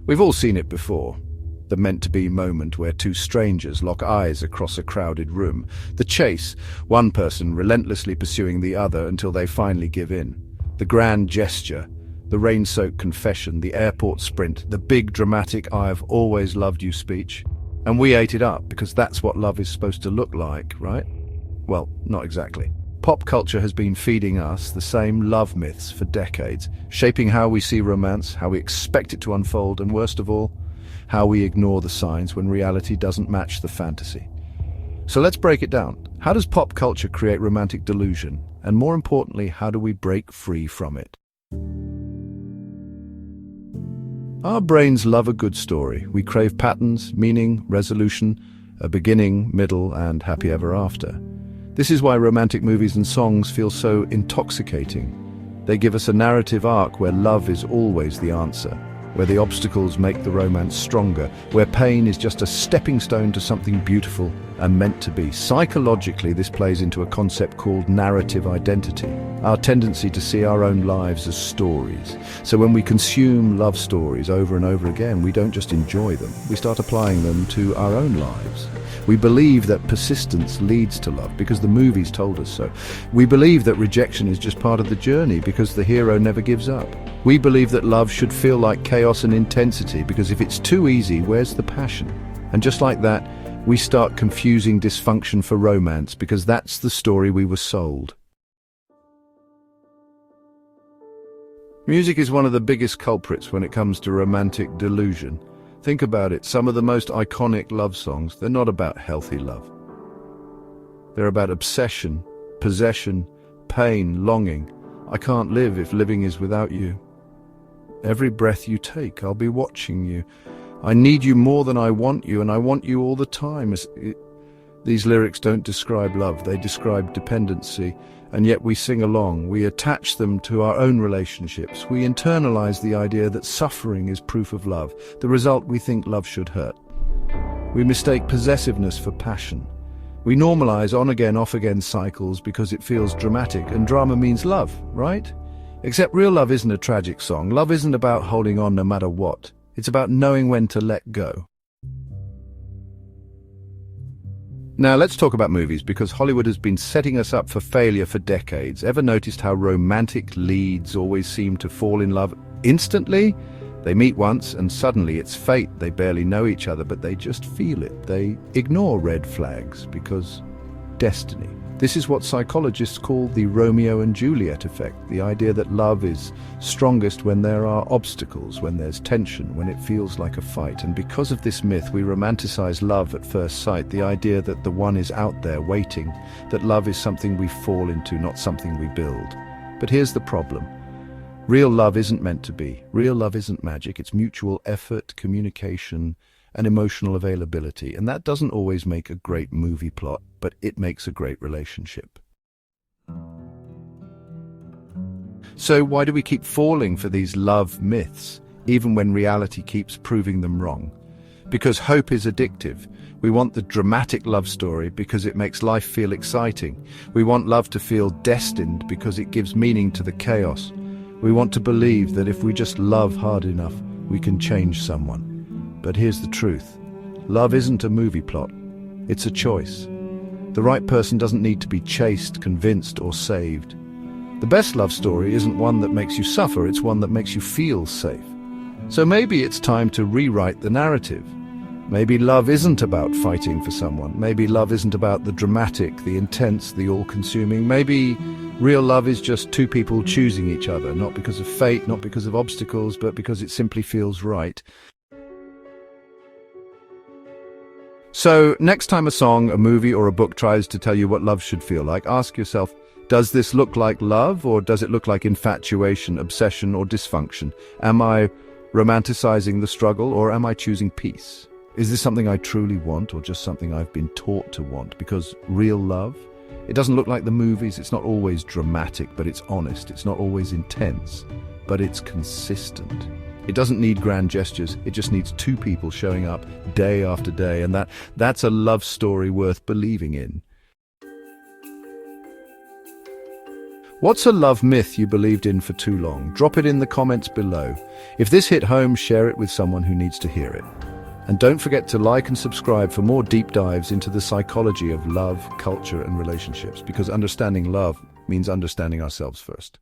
We've all seen it before. The meant-to-be moment where two strangers lock eyes across a crowded room. The chase, one person relentlessly pursuing the other until they finally give in. The grand gesture, the rain-soaked confession, the airport sprint, the big dramatic "I've always loved you" speech. And we ate it up because that's what love is supposed to look like, right? Well, not exactly. Pop culture has been feeding us the same love myths for decades, shaping how we see romance, how we expect it to unfold, and worst of all, how we ignore the signs when reality doesn't match the fantasy. So let's break it down. How does pop culture create romantic delusion? And more importantly, how do we break free from it? Our brains love a good story. We crave patterns, meaning, resolution, a beginning, middle, and happy ever after. This is why romantic movies and songs feel so intoxicating. They give us a narrative arc where love is always the answer, where the obstacles make the romance stronger, where pain is just a stepping stone to something beautiful and meant to be. Psychologically, this plays into a concept called narrative identity, our tendency to see our own lives as stories. So when we consume love stories over and over again, we don't just enjoy them, we start applying them to our own lives. We believe that persistence leads to love because the movies told us so. We believe that rejection is just part of the journey because the hero never gives up. We believe that love should feel like chaos and intensity because if it's too easy, where's the passion? And just like that, we start confusing dysfunction for romance because that's the story we were sold. Music is one of the biggest culprits when it comes to romantic delusion. Think about it, some of the most iconic love songs, they're not about healthy love. They're about obsession, possession, pain, longing. I can't live if living is without you. Every breath you take, I'll be watching you. I need you more than I want you, and I want you all the time. These lyrics don't describe love, they describe dependency. And yet we sing along, we attach them to our own relationships. We internalize the idea that suffering is proof of love. The result, we think love should hurt. We mistake possessiveness for passion. We normalize on-again, off-again cycles because it feels dramatic, and drama means love, right? Except real love isn't a tragic song. Love isn't about holding on no matter what. It's about knowing when to let go. Now let's talk about movies, because Hollywood has been setting us up for failure for decades. Ever noticed how romantic leads always seem to fall in love instantly? They meet once and suddenly it's fate. They barely know each other, but they just feel it. They ignore red flags because destiny. This is what psychologists call the Romeo and Juliet effect, the idea that love is strongest when there are obstacles, when there's tension, when it feels like a fight. And because of this myth, we romanticize love at first sight, the idea that the one is out there waiting, that love is something we fall into, not something we build. But here's the problem. Real love isn't meant to be. Real love isn't magic. It's mutual effort, communication, and emotional availability. And that doesn't always make a great movie plot, but it makes a great relationship. So why do we keep falling for these love myths, even when reality keeps proving them wrong? Because hope is addictive. We want the dramatic love story because it makes life feel exciting. We want love to feel destined because it gives meaning to the chaos. We want to believe that if we just love hard enough, we can change someone. But here's the truth. Love isn't a movie plot. It's a choice. The right person doesn't need to be chased, convinced, or saved. The best love story isn't one that makes you suffer, it's one that makes you feel safe. So maybe it's time to rewrite the narrative. Maybe love isn't about fighting for someone. Maybe love isn't about the dramatic, the intense, the all-consuming. Maybe real love is just two people choosing each other, not because of fate, not because of obstacles, but because it simply feels right. So, next time a song, a movie, or a book tries to tell you what love should feel like, ask yourself, does this look like love, or does it look like infatuation, obsession, or dysfunction? Am I romanticizing the struggle, or am I choosing peace? Is this something I truly want, or just something I've been taught to want? Because real love, it doesn't look like the movies. It's not always dramatic, but it's honest. It's not always intense, but it's consistent. It doesn't need grand gestures, it just needs two people showing up day after day, and that's a love story worth believing in. What's a love myth you believed in for too long? Drop it in the comments below. If this hit home, share it with someone who needs to hear it. And don't forget to like and subscribe for more deep dives into the psychology of love, culture, and relationships, because understanding love means understanding ourselves first.